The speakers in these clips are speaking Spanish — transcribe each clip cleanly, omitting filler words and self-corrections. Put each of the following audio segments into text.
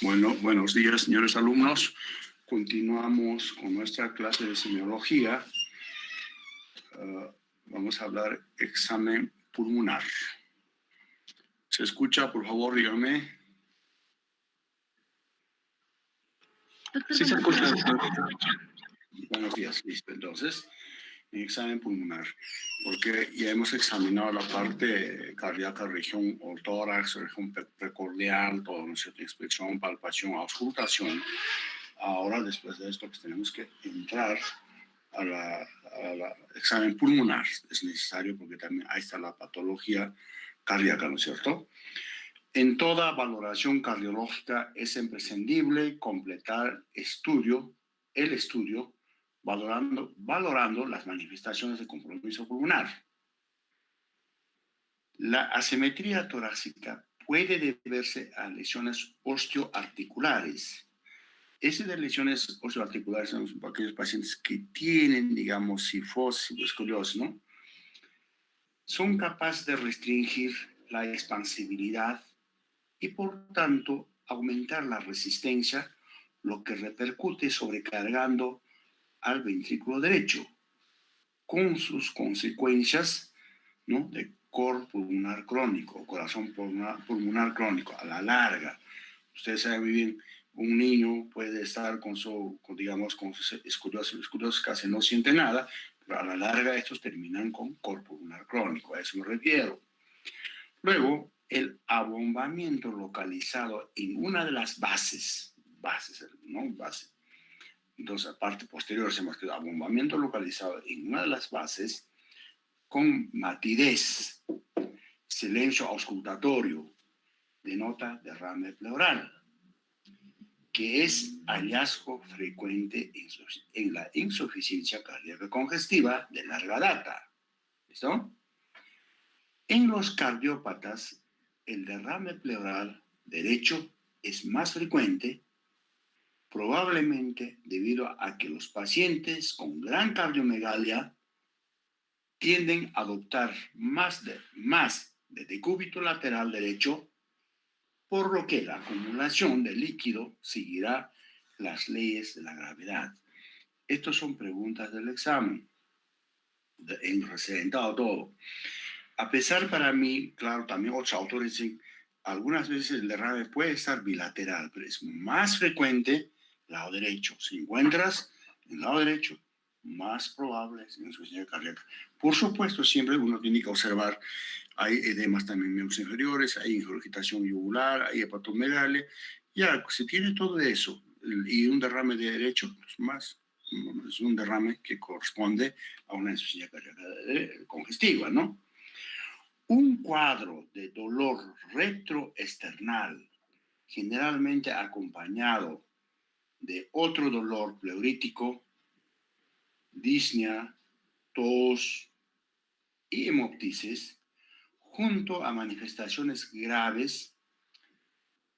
Bueno, buenos días, señores alumnos. Continuamos con nuestra clase de semiología. Vamos a hablar examen pulmonar. ¿Se escucha? Por favor, díganme. Sí, se escucha. Buenos días, listo. Entonces, examen pulmonar, porque ya hemos examinado la parte cardíaca, región o tórax, región precordial, todo, ¿no es cierto? Inspección, palpación, auscultación. Ahora, después de esto, pues tenemos que entrar al examen pulmonar. Es necesario porque también ahí está la patología cardíaca, ¿no es cierto? En toda valoración cardiológica es imprescindible completar el estudio, valorando las manifestaciones de compromiso pulmonar. La asimetría torácica puede deberse a lesiones osteoarticulares. Ese de lesiones osteoarticulares son aquellos pacientes que tienen, digamos, cifosis o escoliosis, ¿no? Son capaces de restringir la expansibilidad y, por tanto, aumentar la resistencia, lo que repercute sobrecargando al ventrículo derecho, con sus consecuencias, ¿no?, de cor pulmonar crónico, corazón pulmonar crónico, a la larga. Ustedes saben muy bien, un niño puede estar con sus escoliosis, casi no siente nada, pero a la larga estos terminan con cor pulmonar crónico, a eso me refiero. Luego, el abombamiento localizado en una de las bases, ¿no? Base. Entonces, la parte posterior se llama abombamiento localizado en una de las bases con matidez, silencio auscultatorio, denota derrame pleural, que es hallazgo frecuente en la insuficiencia cardíaca congestiva de larga data. ¿Listo? En los cardiópatas, el derrame pleural derecho es más frecuente, probablemente debido a que los pacientes con gran cardiomegalia tienden a adoptar más de decúbito lateral derecho, por lo que la acumulación de líquido seguirá las leyes de la gravedad. Estas son preguntas del examen, en representado todo. A pesar para mí, claro, también otros autores dicen, algunas veces el derrame puede estar bilateral, pero es más frecuente lado derecho. Si encuentras el lado derecho, más probable es insuficiencia cardíaca. Por supuesto, siempre uno tiene que observar, hay edemas también en miembros inferiores, hay ingurgitación yugular, hay hepatomegalia. Ya, si tiene todo eso y un derrame de derecho, pues más, es un derrame que corresponde a una insuficiencia cardíaca congestiva, ¿no? Un cuadro de dolor retroesternal, generalmente acompañado de otro dolor pleurítico, disnea, tos y hemoptisis, junto a manifestaciones graves,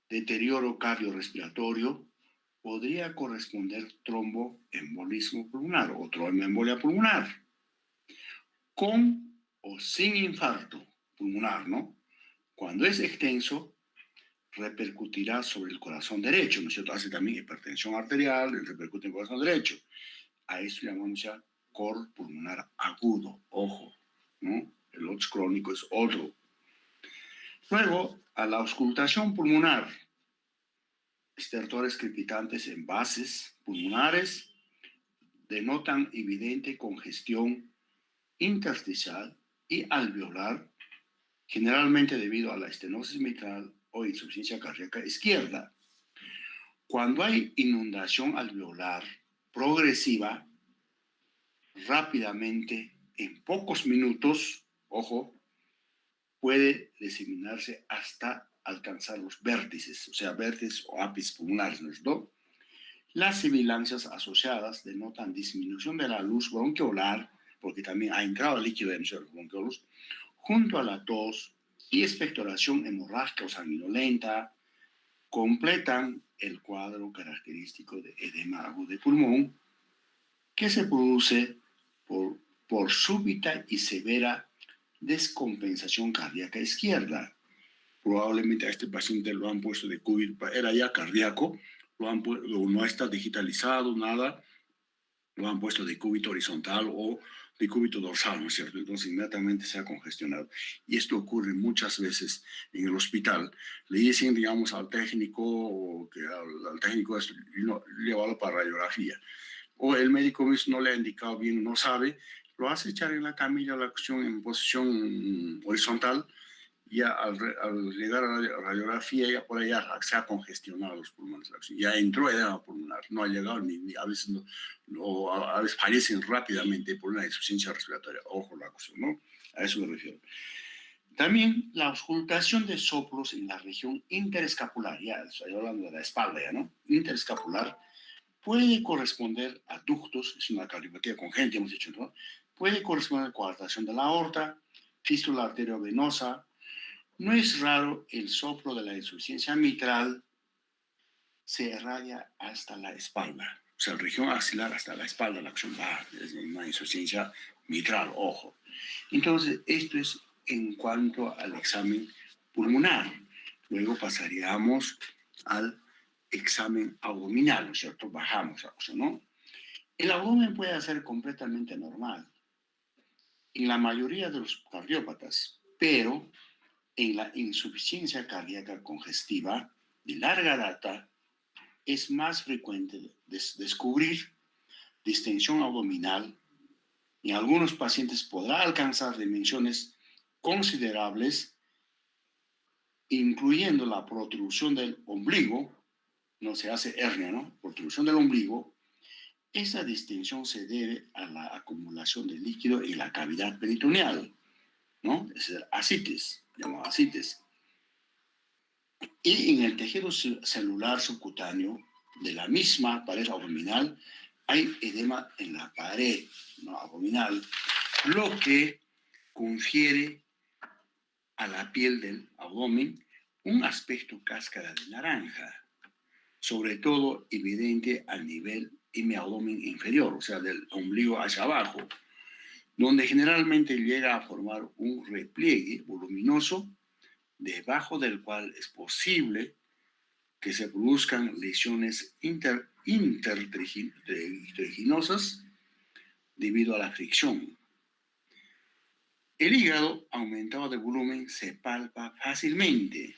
deterioro cardiorrespiratorio, podría corresponder tromboembolismo pulmonar o tromboembolia pulmonar, con o sin infarto pulmonar, ¿no? Cuando es extenso, repercutirá sobre el corazón derecho, ¿no es cierto? Hace también hipertensión arterial, repercute en el corazón derecho. A eso llamamos ya cor pulmonar agudo, ojo, ¿no? El otro crónico es otro. Luego, a la auscultación pulmonar, estertores crepitantes en bases pulmonares denotan evidente congestión intersticial y alveolar, generalmente debido a la estenosis mitral o insuficiencia cardíaca izquierda. Cuando hay inundación alveolar progresiva, rápidamente, en pocos minutos, ojo, puede diseminarse hasta alcanzar los vértices, o sea, vértices o ápices pulmonares, ¿no es cierto? Las sibilancias asociadas denotan disminución de la luz bronquiolar, porque también ha entrado líquido en los bronquiolos, junto a la tos y expectoración hemorrágica o sanguinolenta, completan el cuadro característico de edema agudo de pulmón, que se produce por súbita y severa descompensación cardíaca izquierda. probablemente a este paciente lo han puesto de cúbito, era ya cardíaco, no está digitalizado, nada, lo han puesto de cúbito horizontal o de cúbito dorsal, ¿no es cierto? Entonces inmediatamente se ha congestionado. Y esto ocurre muchas veces en el hospital. Le dicen, digamos, al técnico, o que al técnico es llevarlo para radiografía. O el médico mismo no le ha indicado bien, no sabe, lo hace echar en la camilla la acción en posición horizontal. Ya al llegar a la radiografía, ya por allá se ha congestionado los pulmones. Ya entró edema pulmonar, no ha llegado, ni a veces, a veces fallecen rápidamente por una insuficiencia respiratoria. Ojo la cuestión, ¿no? A eso me refiero. También la auscultación de soplos en la región interescapular, ya estoy hablando de la espalda, ya, ¿no? Interescapular, puede corresponder a ductos, es una cardiopatía congénita, hemos dicho, ¿no? Puede corresponder a coartación de la aorta, fístula arteriovenosa. No es raro el soplo de la insuficiencia mitral se irradia hasta la espalda. O sea, la región axilar hasta la espalda, la acción va, es una insuficiencia mitral, ojo. Entonces, esto es en cuanto al examen pulmonar. Luego pasaríamos al examen abdominal, ¿no es cierto? Bajamos a eso, ¿no? El abdomen puede ser completamente normal en la mayoría de los cardiópatas, pero en la insuficiencia cardíaca congestiva de larga data es más frecuente descubrir distensión abdominal. En algunos pacientes podrá alcanzar dimensiones considerables, incluyendo la protrusión del ombligo, no se hace hernia, ¿no? Protrusión del ombligo. Esa distensión se debe a la acumulación de líquido en la cavidad peritoneal, ¿no? Es decir, ascites, llamado ascites. Y en el tejido celular subcutáneo de la misma pared abdominal hay edema en la pared, ¿no?, abdominal, lo que confiere a la piel del abdomen un aspecto cáscara de naranja, sobre todo evidente al nivel hemiabdomen inferior, o sea, del ombligo hacia abajo, donde generalmente llega a formar un repliegue voluminoso debajo del cual es posible que se produzcan lesiones intertriginosas debido a la fricción. El hígado aumentado de volumen se palpa fácilmente,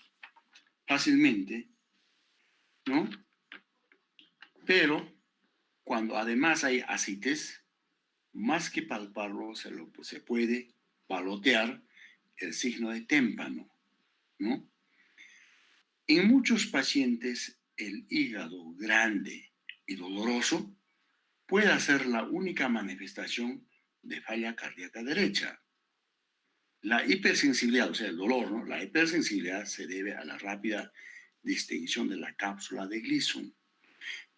¿no? Pero cuando además hay ascites, más que palparlo, se puede palotear el signo de témpano, ¿no? En muchos pacientes, el hígado grande y doloroso puede ser la única manifestación de falla cardíaca derecha. La hipersensibilidad, o sea, el dolor, ¿no? La hipersensibilidad se debe a la rápida distensión de la cápsula de Gleason.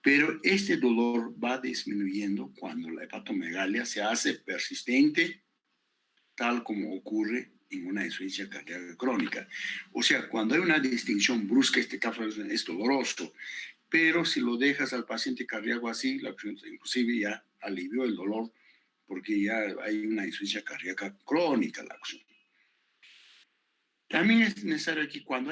Pero este dolor va disminuyendo cuando la hepatomegalia se hace persistente, tal como ocurre en una insuficiencia cardíaca crónica. O sea, cuando hay una distinción brusca, este cápsula es doloroso, pero si lo dejas al paciente cardíaco así, inclusive ya alivió el dolor porque ya hay una insuficiencia cardíaca crónica la acción. También es necesario aquí, cuando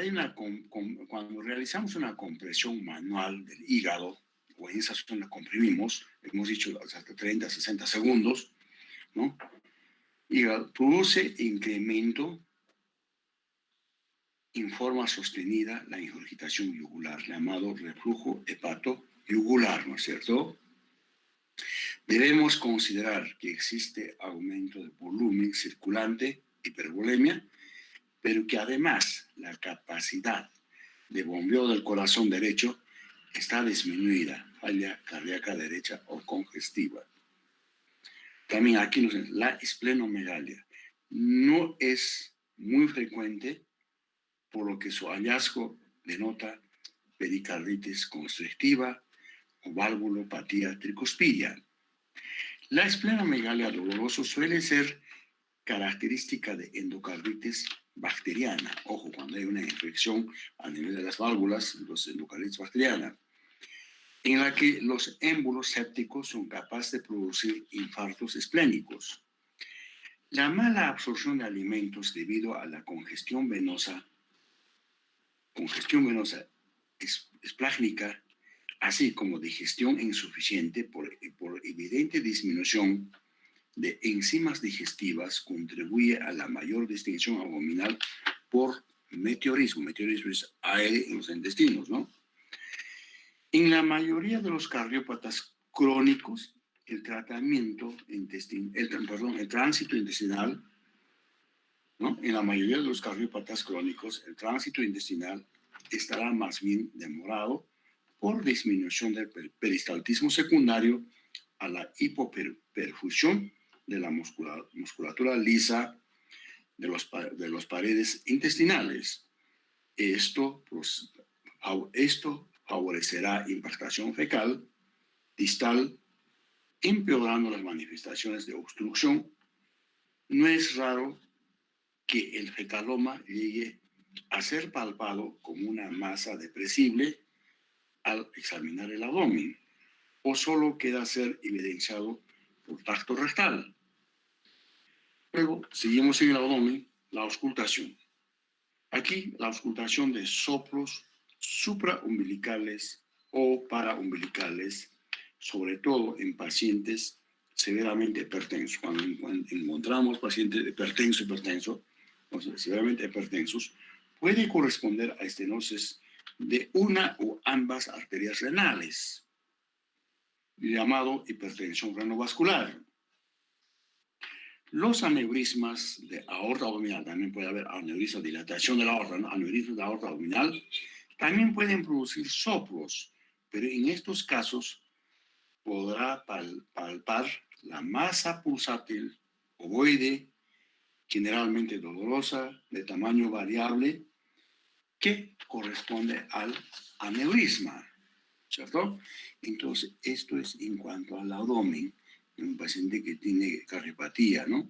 realizamos una compresión manual del hígado, o en esa zona la comprimimos, hemos dicho hasta 30, 60 segundos, ¿no? Hígado produce incremento en forma sostenida la ingurgitación yugular, llamado reflujo hepato-yugular, ¿no es cierto? Debemos considerar que existe aumento de volumen circulante, hipervolemia, pero que además la capacidad de bombeo del corazón derecho está disminuida, falla cardíaca derecha o congestiva. También aquí la esplenomegalia no es muy frecuente, por lo que su hallazgo denota pericarditis constrictiva o valvulopatía tricuspidia. La esplenomegalia dolorosa suele ser característica de endocarditis bacteriana. Ojo, cuando hay una infección a nivel de las válvulas, los endocarditis bacteriana, en la que los émbolos sépticos son capaces de producir infartos esplénicos. La mala absorción de alimentos debido a la congestión venosa congestión venosa esplácnica, así como digestión insuficiente por evidente disminución de enzimas digestivas, contribuye a la mayor distensión abdominal por meteorismo. Meteorismo es aire en los intestinos, ¿no? En la mayoría de los cardiópatas crónicos, el tránsito intestinal, ¿no? En la mayoría de los cardiópatas crónicos, el tránsito intestinal estará más bien demorado por disminución del peristaltismo secundario a la hipoperfusión de la musculatura lisa de los paredes intestinales. Esto favorecerá impactación fecal distal, empeorando las manifestaciones de obstrucción. No es raro que el fecaloma llegue a ser palpado como una masa depresible al examinar el abdomen, o solo queda a ser evidenciado por tacto rectal. Luego, seguimos en el abdomen, la auscultación. Aquí, la auscultación de soplos supraumbilicales o paraumbilicales, sobre todo en pacientes severamente hipertensos. Cuando encontramos pacientes hipertensos, o sea, severamente hipertensos, puede corresponder a estenosis de una o ambas arterias renales, llamado hipertensión renovascular. Los aneurismas de aorta abdominal, también puede haber aneurisma, dilatación de la aorta, ¿no? Aneurismas de aorta abdominal, también pueden producir soplos, pero en estos casos podrá palpar la masa pulsátil ovoide, generalmente dolorosa, de tamaño variable, que corresponde al aneurisma, ¿cierto? Entonces, esto es en cuanto al abdomen, en un paciente que tiene cardiopatía, ¿no?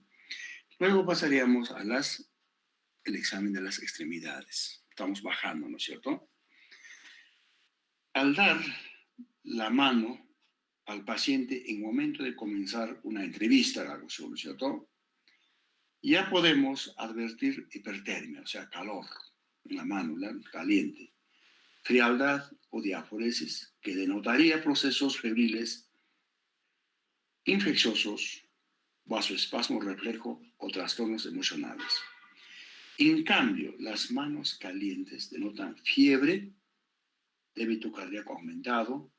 Luego pasaríamos a el examen de las extremidades. Estamos bajando, ¿no es cierto? Al dar la mano al paciente en momento de comenzar una entrevista, ¿no es cierto? Ya podemos advertir hipertermia, o sea, calor en la mano, caliente, frialdad o diaforesis, que denotaría procesos febriles, infecciosos, vasoespasmo reflejo o trastornos emocionales. En cambio, las manos calientes denotan fiebre, débito cardíaco aumentado,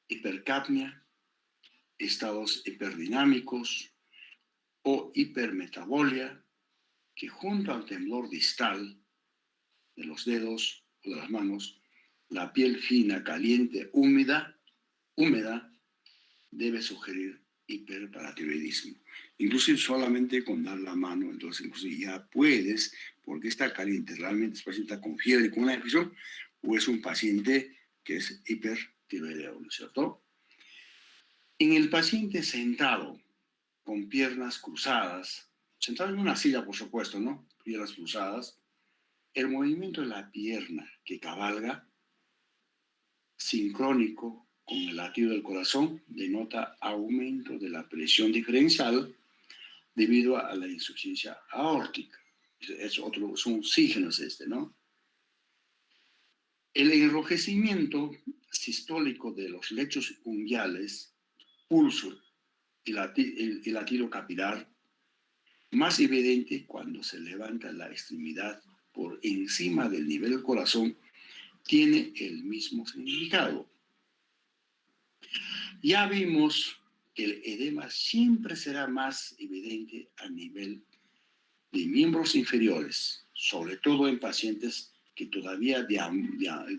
hipercapnia, estados hiperdinámicos o hipermetabolia, que junto al temblor distal de los dedos o de las manos, la piel fina, caliente, húmeda, debe sugerir hiperparatiroidismo. Incluso solamente con dar la mano, entonces incluso ya puedes, porque está caliente, realmente es paciente está con fiebre, con una infección, o es un paciente que es hipertiroideo, ¿no es cierto? En el paciente sentado, con piernas cruzadas, sentado en una silla, por supuesto, ¿no? Piernas cruzadas, el movimiento de la pierna que cabalga, sincrónico con el latido del corazón, denota aumento de la presión diferencial debido a la insuficiencia aórtica. Son signos ¿no? El enrojecimiento sistólico de los lechos unguiales, pulso y latido capilar, más evidente cuando se levanta la extremidad por encima del nivel del corazón, tiene el mismo significado. Ya vimos que el edema siempre será más evidente a nivel de miembros inferiores, sobre todo en pacientes que todavía deambulan.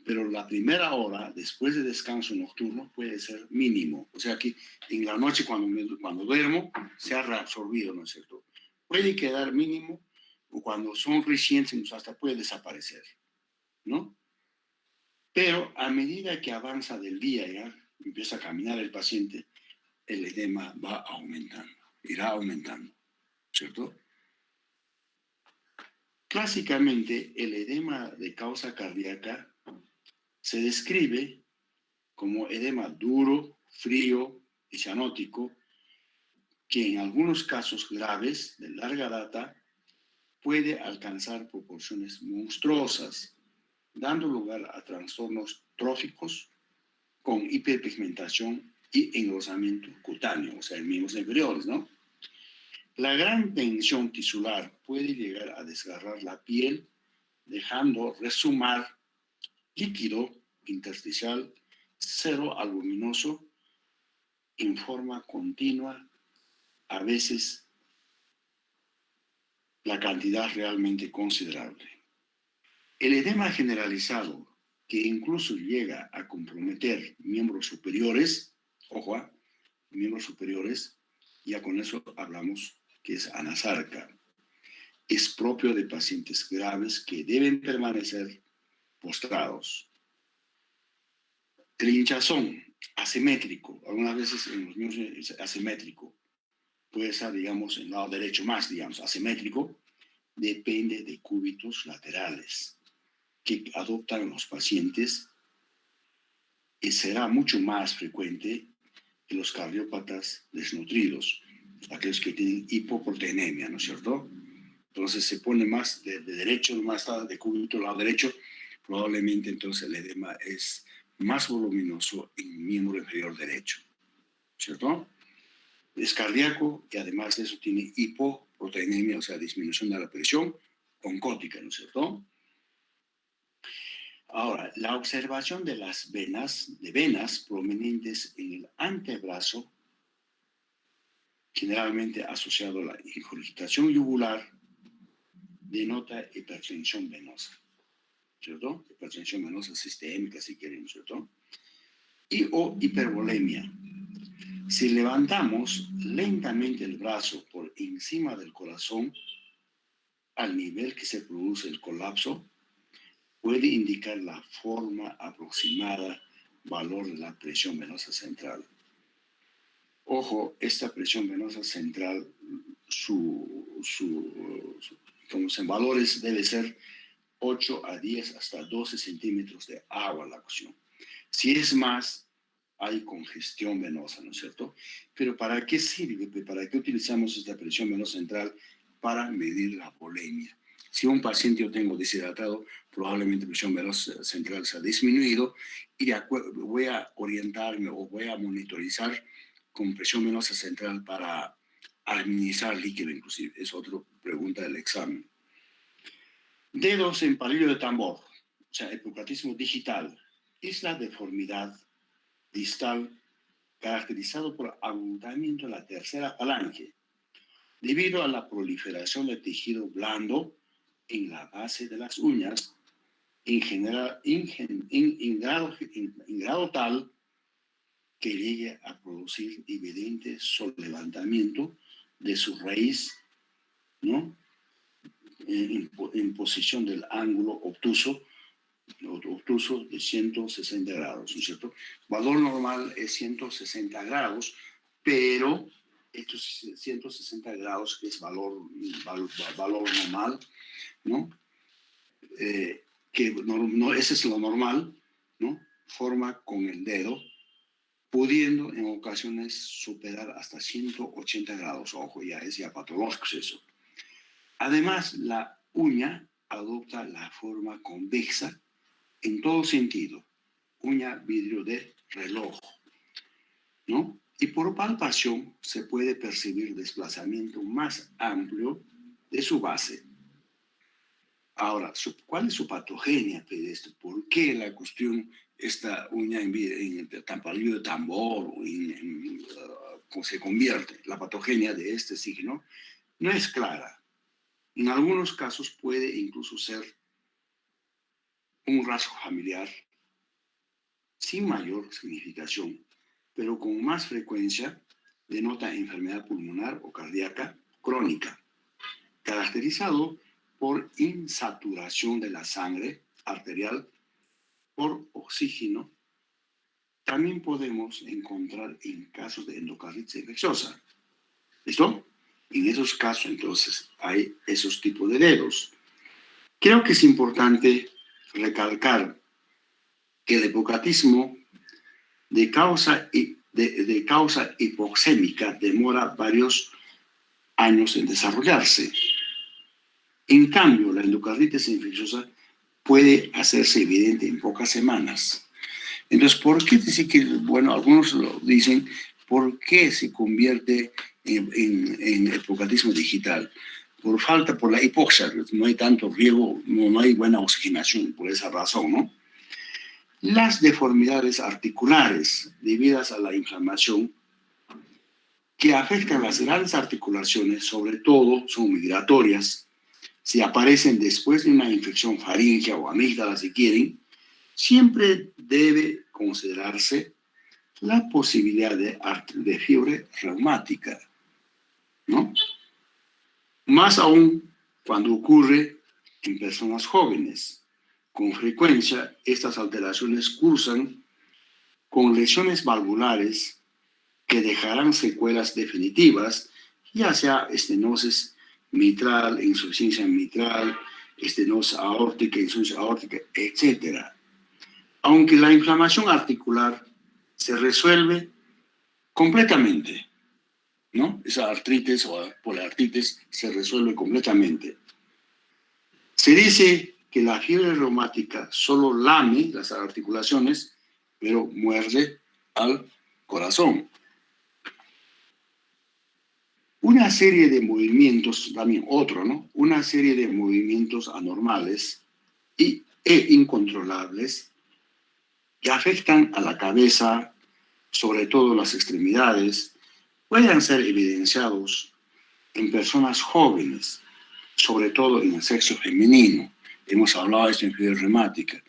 Pero la primera hora después de descanso nocturno puede ser mínimo. O sea que en la noche cuando duermo se ha reabsorbido, ¿no es cierto? Puede quedar mínimo o cuando son recientes hasta puede desaparecer, ¿no? Pero a medida que avanza del día, ya empieza a caminar el paciente, el edema va aumentando, irá aumentando, ¿cierto? Clásicamente, el edema de causa cardíaca se describe como edema duro, frío y cianótico, que en algunos casos graves de larga data puede alcanzar proporciones monstruosas, dando lugar a trastornos tróficos con hiperpigmentación y engrosamiento cutáneo, o sea, en miembros inferiores, ¿no? La gran tensión tisular puede llegar a desgarrar la piel, dejando resumar líquido intersticial cero albuminoso en forma continua, a veces la cantidad realmente considerable. El edema generalizado, que incluso llega a comprometer miembros superiores, ojo, miembros superiores, ya con eso hablamos que es anasarca, es propio de pacientes graves que deben permanecer postrados. El hinchazón asimétrico, algunas veces en los niños es asimétrico, puede ser, digamos, en el lado derecho más, digamos, asimétrico, depende de cúbitos laterales que adoptan los pacientes y será mucho más frecuente en los cardiópatas desnutridos, aquellos que tienen hipoproteinemia, ¿no es cierto? Entonces se pone más de derecho, más de cúbito al lado derecho, probablemente entonces el edema es más voluminoso en el miembro inferior derecho, ¿cierto? Es cardíaco y además de eso tiene hipoproteinemia, o sea, disminución de la presión oncótica, ¿no es cierto? Ahora, la observación de las venas prominentes en el antebrazo, generalmente asociado a la ingurgitación yugular, denota hipertensión venosa, ¿cierto? Hipertensión venosa sistémica, si quieren, ¿cierto? Y o hipervolemia. Si levantamos lentamente el brazo por encima del corazón, al nivel que se produce el colapso, puede indicar la forma aproximada valor de la presión venosa central. Ojo, esta presión venosa central, como en valores debe ser 8 a 10 hasta 12 centímetros de agua la cocción. Si es más, hay congestión venosa, ¿no es cierto? Pero ¿para qué sirve? ¿Para qué utilizamos esta presión venosa central? Para medir la volemia. Si un paciente yo tengo deshidratado, probablemente la presión venosa central se ha disminuido y voy a orientarme o voy a monitorizar con presión venosa central para administrar líquido inclusive. Es otra pregunta del examen. Dedos en palillo de tambor, o sea, hipoplatismo digital, es la deformidad distal caracterizado por agotamiento de la tercera falange, debido a la proliferación de tejido blando en la base de las uñas, en grado tal que llegue a producir evidente sollevantamiento de su raíz, ¿no? En posición del ángulo obtuso de 160 grados, ¿no es cierto? Valor normal es 160 grados, pero estos 160 grados, que es valor normal, ¿no? Que no, ese es lo normal, ¿no? Forma con el dedo, pudiendo en ocasiones superar hasta 180 grados. Ojo, ya es ya patológico eso. Además, la uña adopta la forma convexa en todo sentido, uña vidrio de reloj, ¿no? Y por palpación se puede percibir desplazamiento más amplio de su base. Ahora, ¿cuál es su patogenia de esto? ¿Por qué la cuestión, esta uña en palillo de tambor cómo se convierte? La patogenia de este signo no es clara. En algunos casos puede incluso ser un rasgo familiar sin mayor significación, pero con más frecuencia denota enfermedad pulmonar o cardíaca crónica, caracterizado por insaturación de la sangre arterial por oxígeno. También podemos encontrar en casos de endocarditis infecciosa. ¿Listo? En esos casos, entonces, hay esos tipos de dedos. Creo que es importante recalcar que el hipoplatismo de causa de causa hipoxémica demora varios años en desarrollarse. En cambio, la endocarditis infecciosa puede hacerse evidente en pocas semanas. Entonces, ¿por qué decir que, bueno, algunos lo dicen, ¿por qué se convierte en hipocatismo digital? Por la hipoxia, no hay tanto riego, no hay buena oxigenación, por esa razón, ¿no? Las deformidades articulares debidas a la inflamación que afectan las grandes articulaciones, sobre todo son migratorias, si aparecen después de una infección faríngea o amígdala, si quieren, siempre debe considerarse la posibilidad de fiebre reumática, ¿no? Más aún cuando ocurre en personas jóvenes. Con frecuencia, estas alteraciones cursan con lesiones valvulares que dejarán secuelas definitivas, ya sea estenosis mitral, insuficiencia mitral, estenosis aórtica, insuficiencia aórtica, etc. Aunque la inflamación articular se resuelve completamente, ¿no? Esa artritis o poliartritis se resuelve completamente. Se dice que la fiebre reumática solo lame las articulaciones, pero muerde al corazón. Una serie de movimientos, también otro, ¿no? Una serie de movimientos anormales e incontrolables que afectan a la cabeza, sobre todo las extremidades, pueden ser evidenciados en personas jóvenes, sobre todo en el sexo femenino. Hemos hablado de esto en fiebre reumática.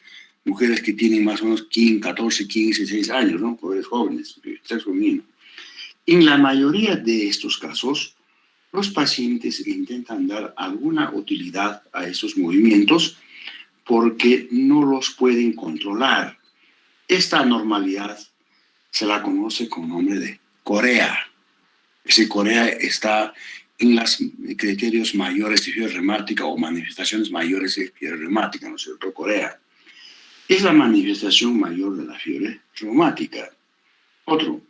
Mujeres que tienen más o menos 15, 14, 15, 16 años, ¿no? Mujeres jóvenes, sexo femenino. En la mayoría de estos casos, los pacientes intentan dar alguna utilidad a esos movimientos porque no los pueden controlar. Esta anormalidad se la conoce con el nombre de corea. Ese corea está en los criterios mayores de fiebre reumática o manifestaciones mayores de fiebre reumática, ¿no es cierto? Corea es la manifestación mayor de la fiebre reumática. Otro,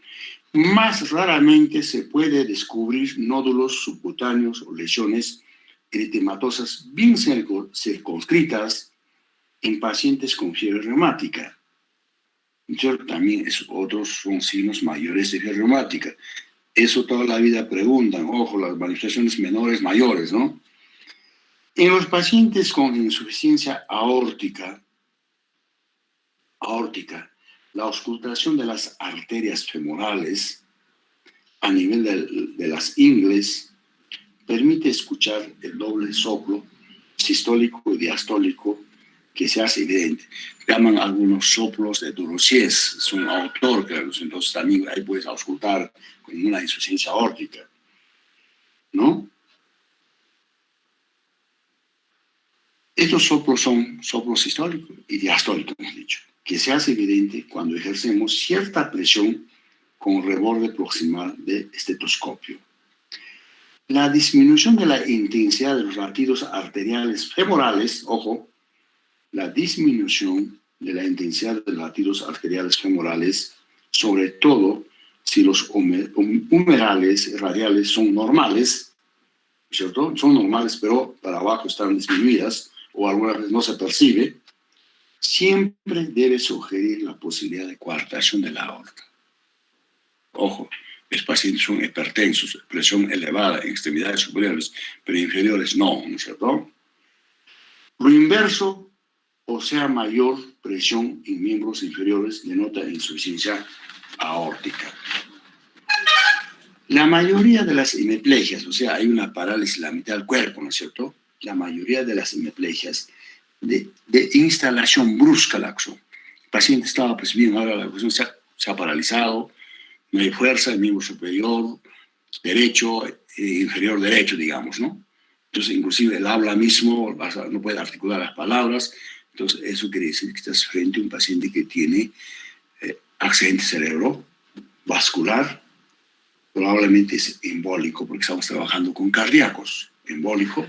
más raramente se puede descubrir nódulos subcutáneos o lesiones eritematosas bien circunscritas en pacientes con fiebre reumática. También otros son signos mayores de fiebre reumática. Eso toda la vida preguntan, ojo, las manifestaciones menores, mayores, ¿no? En los pacientes con insuficiencia aórtica, la auscultación de las arterias femorales a nivel de las ingles permite escuchar el doble soplo sistólico y diastólico que se hace evidente. Llaman algunos soplos de Durossiez, es un autor, claro, entonces también ahí puedes auscultar con una insuficiencia aórtica, ¿no? Estos soplos son soplos sistólicos y diastólicos, hemos dicho, que se hace evidente cuando ejercemos cierta presión con reborde proximal de estetoscopio. La disminución de la intensidad de los latidos arteriales femorales, ojo, la disminución de la intensidad de los latidos arteriales femorales, sobre todo si los humerales radiales son normales, ¿cierto? Son normales, pero para abajo están disminuidas o algunas veces no se percibe, siempre debe sugerir la posibilidad de coartación de la aorta. Ojo, los pacientes son hipertensos, presión elevada en extremidades superiores, pero inferiores no, ¿no es cierto? Lo inverso, o sea, mayor presión en miembros inferiores, denota insuficiencia aórtica. La mayoría de las hemiplegias, o sea, hay una parálisis en la mitad del cuerpo, ¿no es cierto? La mayoría de las hemiplegias de instalación brusca al axón. El paciente estaba pues bien, ahora la cuestión se ha paralizado, no hay fuerza, el miembro superior derecho, inferior derecho, digamos, ¿no? Entonces, inclusive el habla mismo no puede articular las palabras. Entonces, eso quiere decir que estás frente a un paciente que tiene accidente cerebrovascular, probablemente es embólico, porque estamos trabajando con cardíacos, embólicos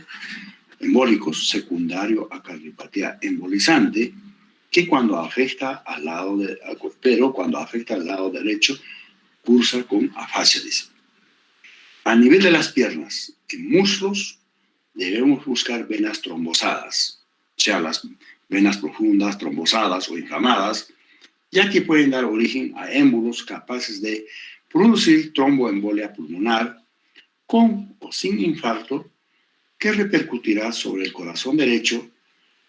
secundario a cardiopatía embolizante, que cuando afecta al lado derecho, cursa con afasia, dice. A nivel de las piernas, en muslos, debemos buscar venas trombosadas, o sea, las venas profundas, trombosadas o inflamadas, ya que pueden dar origen a émbolos capaces de producir tromboembolia pulmonar con o sin infarto, que repercutirá sobre el corazón derecho,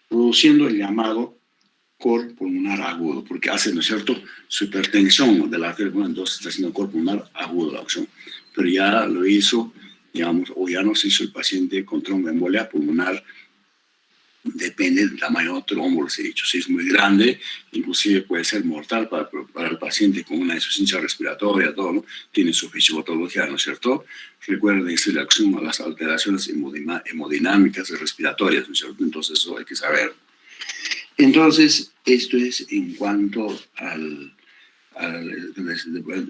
produciendo el llamado cor pulmonar agudo, porque hace, ¿no es cierto?, su hipertensión de la arteria pulmonar, entonces está haciendo cor pulmonar agudo la opción. Pero ya lo hizo, digamos, o ya nos hizo el paciente con tromboembolia pulmonar. Depende del tamaño del trombo, les he dicho. Si es muy grande, inclusive puede ser mortal para el paciente con una insuficiencia respiratoria, todo, ¿no? Tiene su fisiopatología, ¿no es cierto? Recuerden que la acción a las alteraciones hemodinámicas y respiratorias, ¿no es cierto? Entonces eso hay que saber. Entonces, esto es en cuanto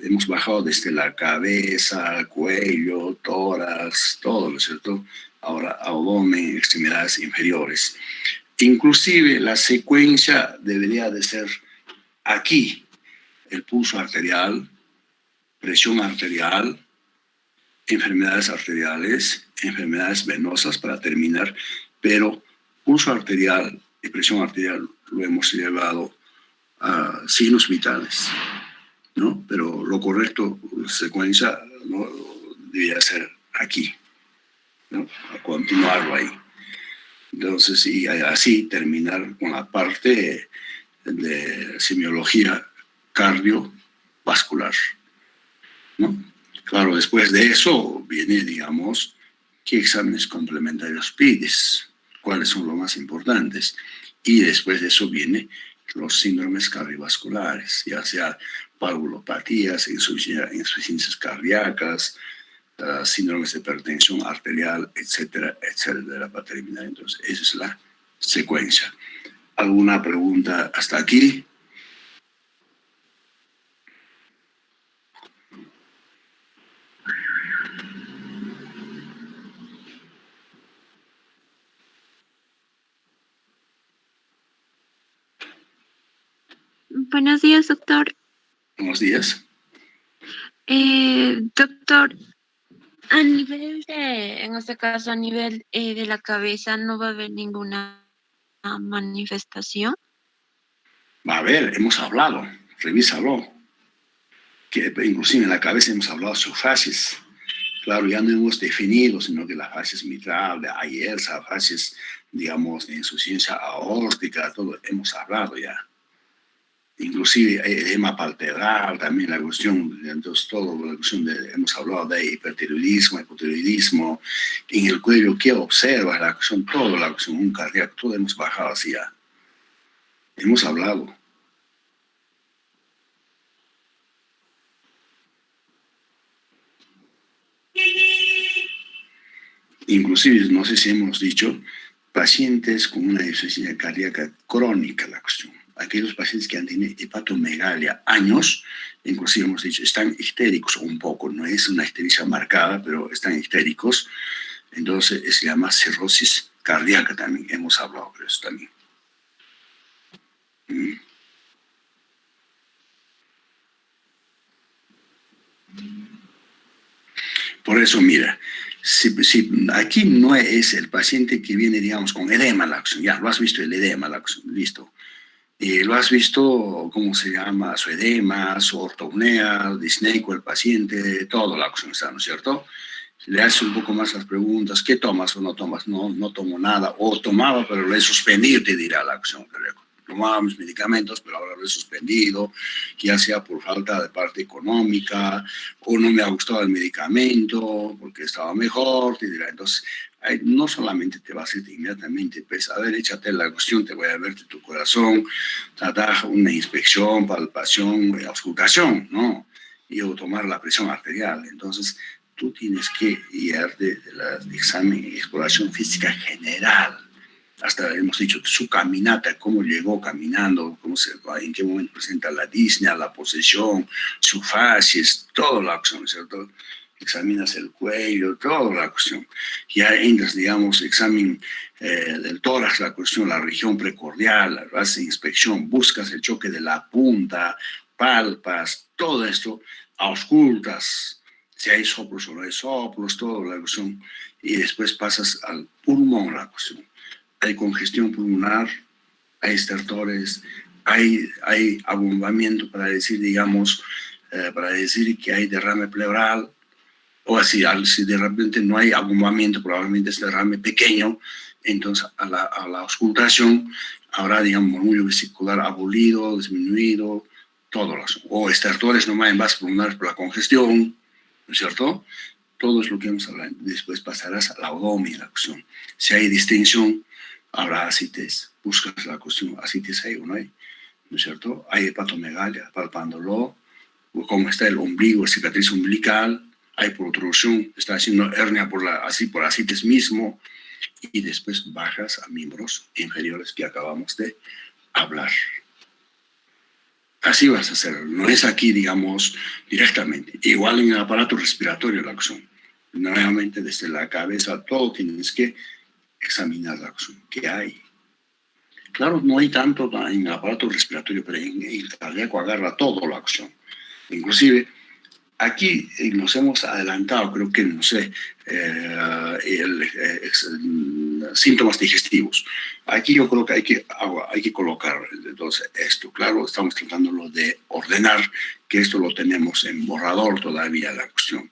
hemos bajado desde la cabeza, cuello, tórax, todo, ¿no es cierto? Ahora, abdomen, extremidades inferiores. Inclusive la secuencia debería de ser aquí, el pulso arterial, presión arterial, enfermedades arteriales, enfermedades venosas para terminar, pero pulso arterial y presión arterial lo hemos llevado a signos vitales, ¿no? Pero lo correcto, secuencia, ¿no?, debería ser aquí, ¿no? A continuarlo ahí. Entonces, y así terminar con la parte de semiología cardiovascular, ¿no? Claro, después de eso viene, digamos, qué exámenes complementarios pides, cuáles son los más importantes. Y después de eso viene los síndromes cardiovasculares, ya sea valvulopatías, insuficiencias cardíacas, síndromes de hipertensión arterial, etcétera, etcétera, para terminar. Entonces, esa es la secuencia. ¿Alguna pregunta hasta aquí? Buenos días, doctor. Buenos días. Doctor, a nivel en este caso, a nivel de la cabeza, ¿no va a haber ninguna manifestación? Va a ver, hemos hablado, revísalo. Que inclusive en la cabeza hemos hablado de sus fases. Claro, ya no hemos definido, sino que la fase mitral, de Ayerza, fases, digamos, de insuficiencia aórtica, todo hemos hablado ya. Inclusive edema palpebral, también la cuestión, entonces todo, la cuestión hemos hablado de hipertiroidismo, hipotiroidismo, en el cuello, ¿qué observas? La cuestión, todo, la cuestión, un cardíaco, todo hemos bajado así ya. Hemos hablado. Inclusive, no sé si hemos dicho, pacientes con una insuficiencia cardíaca crónica, la cuestión. Aquellos pacientes que han tenido hepatomegalia años, inclusive hemos dicho, están histéricos un poco, no es una histericia marcada, pero están histéricos. Entonces, se llama cirrosis cardíaca también, hemos hablado de eso también. Por eso, mira, si aquí no es el paciente que viene, digamos, con edema, la acción, ya lo has visto, el edema, la acción, listo. Lo has visto, ¿cómo se llama? Su edema, su ortopnea, disneico el paciente, todo la acción está, ¿no es cierto? Le haces un poco más las preguntas, ¿qué tomas o no tomas? No, no tomo nada, o tomaba, pero lo he suspendido, te dirá la acción. Tomaba mis medicamentos, pero ahora lo he suspendido, ya sea por falta de parte económica, o no me ha gustado el medicamento, porque estaba mejor, te dirá. Entonces, no solamente te vas a ir inmediatamente, pues, a ver, échate la cuestión, te voy a verte tu corazón, tratar una inspección, palpación, auscultación, ¿no? Y o tomar la presión arterial. Entonces, tú tienes que ir de examen y exploración física general. Hasta hemos dicho su caminata, cómo llegó caminando, en qué momento presenta la disnea, la posesión, su facies, toda la acción, ¿cierto? Examinas el cuello, toda la cuestión. Ya entras, digamos, examen del tórax, la cuestión, la región precordial, haces inspección, buscas el choque de la punta, palpas, todo esto, a ocultas, si hay soplos o no hay soplos, todo la cuestión, y después pasas al pulmón la cuestión. Hay congestión pulmonar, hay estertores, hay abombamiento para decir, digamos, para decir que hay derrame pleural, o así, si de repente no hay abombamiento, probablemente es derrame pequeño, entonces a la auscultación habrá, digamos, murmullo vesicular abolido, disminuido, todo, o estertores nomás en vasos pulmonares por la congestión, ¿no es cierto? Todo es lo que hemos hablado. Después pasarás a la odomia, la cuestión. Si hay distensión, habrá ascites, buscas la cuestión, ascites hay o no hay, ¿no es cierto? Hay hepatomegalia, palpándolo, cómo está el ombligo, cicatriz umbilical, hay protrusión, está haciendo hernia por ascites mismo, y después bajas a miembros inferiores que acabamos de hablar. Así vas a hacer, no es aquí, digamos, directamente. Igual en el aparato respiratorio la acción. Nuevamente desde la cabeza, todo tienes que examinar la acción. ¿Qué hay? Claro, no hay tanto en el aparato respiratorio, pero en el cardíaco agarra todo la acción. Inclusive, aquí nos hemos adelantado, creo que, no sé, síntomas digestivos. Aquí yo creo que hay que colocar entonces esto. Claro, estamos tratándolo de ordenar, que esto lo tenemos en borrador todavía la cuestión.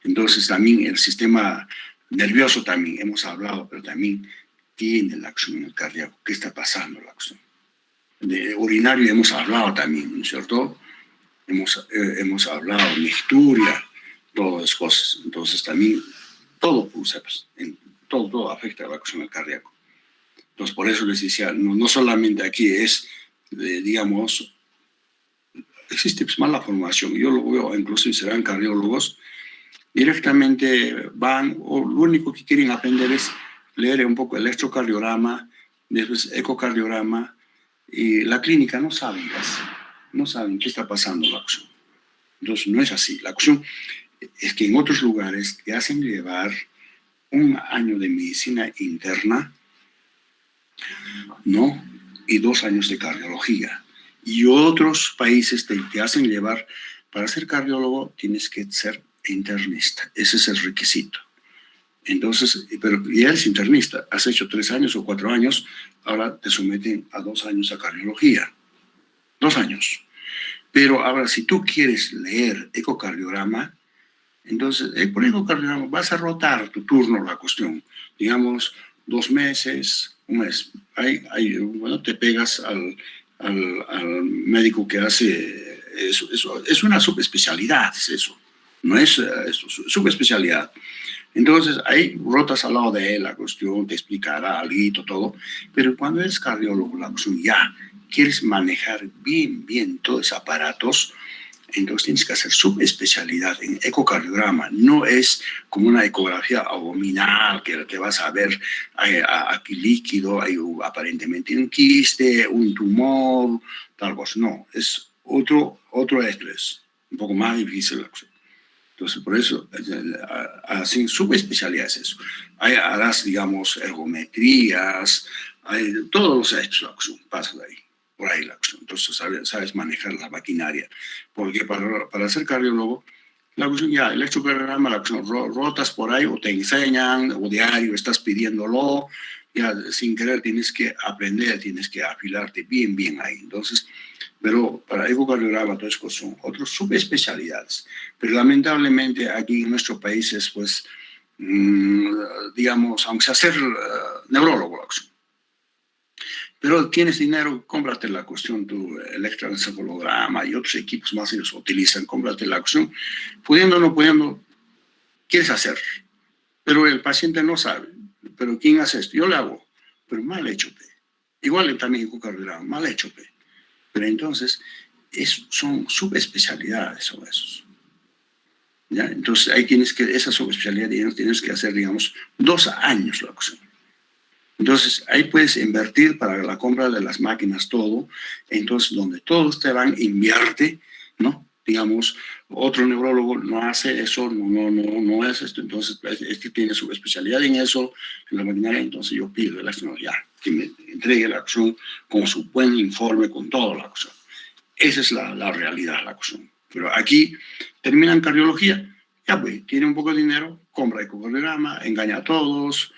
Entonces también el sistema nervioso también hemos hablado, pero también tiene la acción en el cardíaco. ¿Qué está pasando la acción? De urinario hemos hablado también, ¿no es cierto? Hemos hablado de mixturia, todas las cosas. Entonces también todo, pues, todo afecta a la acción del cardíaco. Entonces por eso les decía, no solamente aquí es, digamos, existe pues mala formación. Yo lo veo, inclusive serán cardiólogos, directamente van, o lo único que quieren aprender es leer un poco electrocardiograma, después ecocardiograma, y la clínica no saben qué está pasando la acción. Entonces no es así. La acción es que en otros lugares te hacen llevar un año de medicina interna, ¿no? Y 2 años de cardiología. Y otros países te hacen llevar, para ser cardiólogo tienes que ser internista. Ese es el requisito. Entonces, pero ya eres internista, has hecho 3 años o 4 años, ahora te someten a 2 años a cardiología. 2 años. Pero ahora, si tú quieres leer ecocardiograma, entonces, por ecocardiograma vas a rotar tu turno la cuestión. Digamos, 2 meses, 1 mes. Bueno, te pegas al médico que hace eso. Es una subespecialidad, es eso. No es subespecialidad. Entonces, ahí rotas al lado de él la cuestión, te explicará algo, todo. Pero cuando eres cardiólogo, la cuestión ya quieres manejar bien todos esos aparatos, entonces tienes que hacer subespecialidad en ecocardiograma. No es como una ecografía abdominal que vas a ver aquí líquido, hay aparentemente un quiste, un tumor, tal cosa. No, es otro esto es un poco más difícil la cosa. Entonces, por eso, hacen subespecialidades eso. Harás, digamos, ergometrías, hay todos los hechos, pasas ahí, por ahí la cuestión. Entonces, sabes manejar la maquinaria. Porque para ser cardiólogo, la cuestión ya, electrocardiograma, la cuestión, rotas por ahí, o te enseñan, o diario estás pidiéndolo, ya sin querer tienes que aprender, tienes que afilarte bien ahí. Entonces, pero para ecocardiograma, todo eso son otras subespecialidades. Pero lamentablemente aquí en nuestros países, pues, digamos, aunque sea ser neurólogo, pero tienes dinero, cómprate la cuestión, tu electroencefalograma y otros equipos más ellos utilizan, cómprate la cuestión, pudiendo o no pudiendo, quieres hacer, pero el paciente no sabe, pero ¿quién hace esto? Yo lo hago, pero mal hecho, igual también ecocardiograma, mal hecho, pero entonces son subespecialidades o esos. ¿Ya? Entonces ahí esa subespecialidad tienes que hacer, digamos, 2 años la cuestión. Entonces ahí puedes invertir para la compra de las máquinas, todo. Entonces donde todos te van, invierte, ¿no? Digamos, otro neurólogo no hace eso, no es esto. Entonces este tiene su especialidad en eso, en la maquinaria. Entonces yo pido el acción, ya, que me entregue la acción con su buen informe, con todo la acción. Esa es la realidad, la cuestión. Pero aquí terminan cardiología, ya pues, tiene un poco de dinero, compra ecocardiograma, engaña a todos,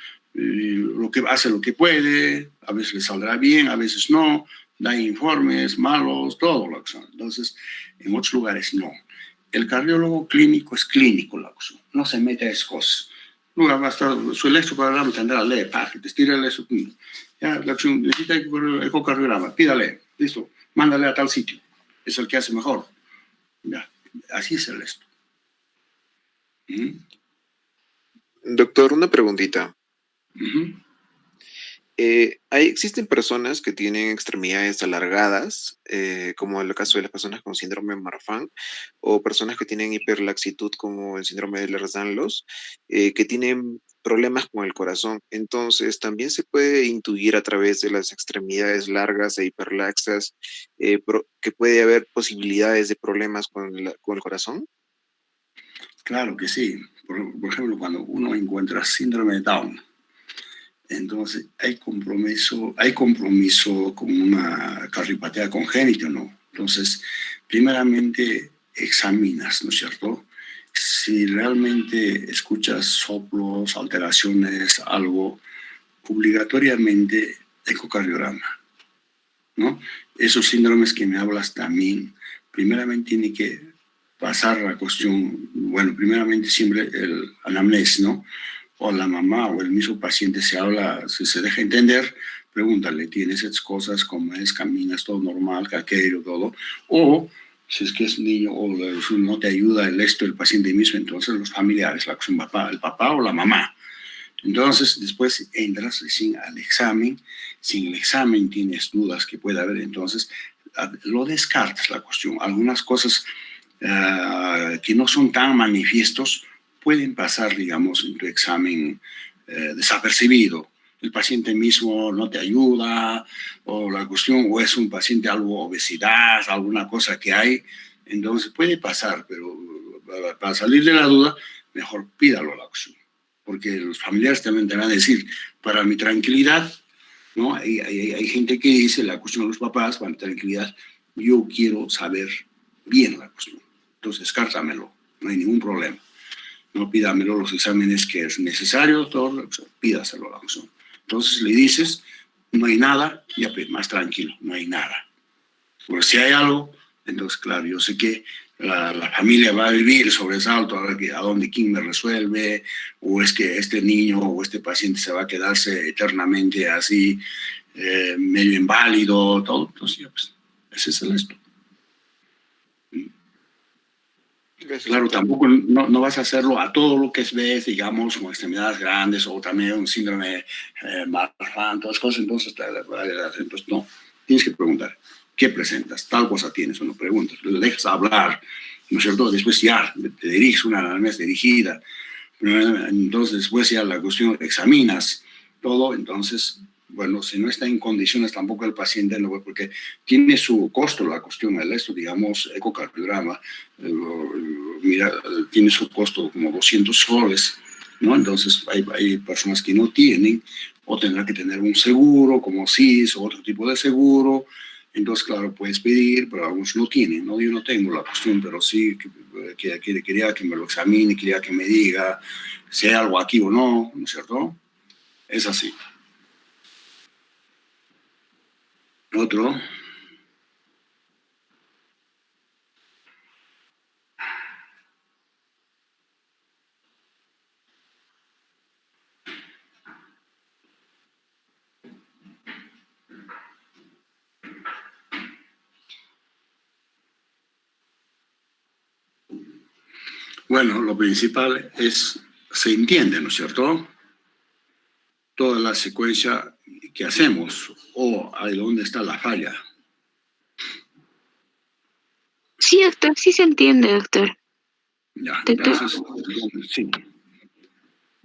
hace lo que puede, a veces le saldrá bien, a veces no, da informes malos, todo lo que son. Entonces, en otros lugares no. El cardiólogo clínico es clínico, no se mete a esas cosas. Luego basta su electrocardiograma tendrá, lee, te estira el eso. Ya, necesita ecocardiograma, pídale, listo, mándale a tal sitio. Es el que hace mejor. Ya, así es el esto. Doctor, una preguntita. Uh-huh. Existen personas que tienen extremidades alargadas, como en el caso de las personas con síndrome de Marfan, o personas que tienen hiperlaxitud, como el síndrome de Ehlers-Danlos, que tienen problemas con el corazón. Entonces, también se puede intuir a través de las extremidades largas e hiperlaxas que puede haber posibilidades de problemas con el corazón. Claro que sí. Por ejemplo, cuando uno encuentra síndrome de Down, entonces hay compromiso con una cardiopatía congénita, ¿no? Entonces, primeramente examinas, ¿no es cierto? Si realmente escuchas soplos, alteraciones, algo, obligatoriamente ecocardiograma, ¿no? Esos síndromes que me hablas también, primeramente tiene que pasar la cuestión, bueno, primeramente siempre el anamnesis, ¿no? O la mamá o el mismo paciente se habla, si se deja entender, pregúntale, ¿tienes esas cosas como es, caminas todo normal, caquero, todo? O si es que es niño o no te ayuda el paciente mismo, entonces los familiares, el papá o la mamá. Entonces, después entras sin al examen, sin el examen tienes dudas que puede haber, entonces lo descartas la cuestión. Algunas cosas que no son tan manifiestos pueden pasar, digamos, en tu examen desapercibido. El paciente mismo no te ayuda, o la cuestión, o es un paciente algo obesidad, alguna cosa que hay, entonces puede pasar, pero para salir de la duda, mejor pídalo la cuestión. Porque los familiares también te van a decir, para mi tranquilidad, ¿no? Hay gente que dice, la cuestión de los papás, para mi tranquilidad, yo quiero saber bien la cuestión. Entonces, descártamelo, no hay ningún problema. No pídamelo los exámenes que es necesario, doctor, pídaselo la cuestión. Entonces le dices, no hay nada, ya más tranquilo, no hay nada. Porque si hay algo, entonces, claro, yo sé que la familia va a vivir sobresalto, a dónde, quién me resuelve, o es que este niño o este paciente se va a quedarse eternamente así, medio inválido, todo. Entonces, ya, pues, ese es el esto. Gracias, Claro, doctor. tampoco no vas a hacerlo a todo lo que ves, digamos, con extremidades grandes o también un síndrome Marfan, todas cosas, entonces no, tienes que preguntar, ¿qué presentas? Tal cosa tienes o no preguntas, le dejas hablar, ¿no es cierto? Después ya te diriges una anamnesis dirigida, entonces después ya la cuestión examinas todo, entonces, bueno, si no está en condiciones tampoco el paciente, no, porque tiene su costo la cuestión, esto, digamos, ecocardiograma, mira, tiene su costo como 200 soles, ¿no? Entonces hay personas que no tienen, o tendrán que tener un seguro, como CIS o otro tipo de seguro. Entonces, claro, puedes pedir, pero algunos no tienen, ¿no? Yo no tengo la cuestión, pero sí quería que me lo examine, quería que me diga si hay algo aquí o no, ¿no es cierto? Es así. Otro. Bueno, lo principal es, se entiende, ¿no es cierto? Toda la secuencia que hacemos o ahí dónde está la falla. Sí, doctor, sí se entiende, doctor. Ya, Doctor. entonces, sí.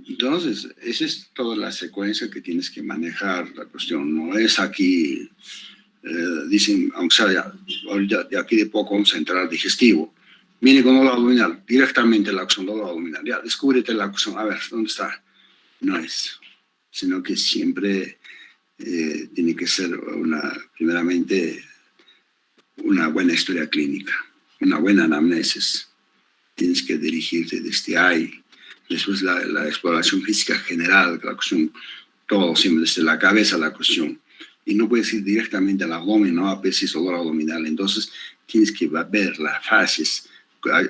Entonces, esa es toda la secuencia que tienes que manejar. La cuestión no es aquí, dicen, aunque sea de aquí de poco vamos a entrar al digestivo. Viene con dolor abdominal, directamente la acción dolor abdominal. Ya, descúbrete la acción, a ver, ¿dónde está? No es, sino que siempre tiene que ser primeramente una buena historia clínica. una buena anamnesis. Tienes que dirigirte desde ahí. Después la exploración física general, la cuestión, todo siempre desde la cabeza la cuestión. Y no puedes ir directamente al abdomen, ¿no? A veces dolor abdominal. Entonces tienes que ver las fases.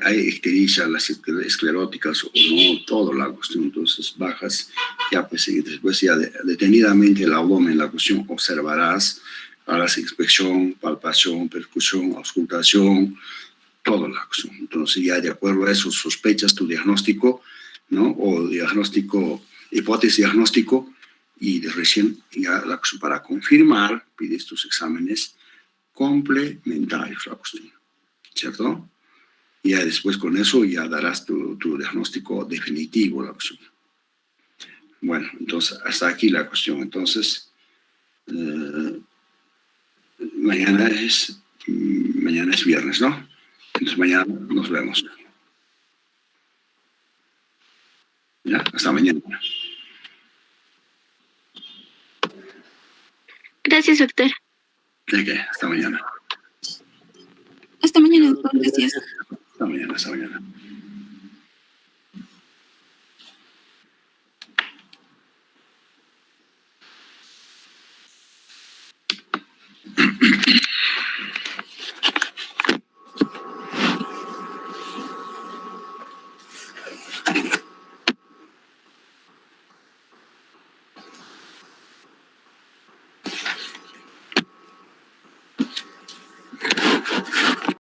Hay ictericia, las escleróticas o no, todo la cuestión. Entonces bajas, ya pues después ya detenidamente el abdomen, la cuestión, observarás, harás inspección, palpación, percusión, auscultación, toda la cuestión. Entonces ya de acuerdo a eso sospechas tu diagnóstico, ¿no? O diagnóstico, hipótesis diagnóstico, y recién ya la cuestión, para confirmar pides tus exámenes complementarios, la cuestión, ¿cierto? Y ya después con eso ya darás tu diagnóstico definitivo, la cuestión. Bueno, entonces hasta aquí la cuestión. Entonces, mañana es viernes, ¿no? Entonces mañana nos vemos. ¿Ya? Hasta mañana. Gracias, doctor. ¿De qué? Hasta mañana. Hasta mañana, doctor. Gracias. Hasta mañana, hasta mañana.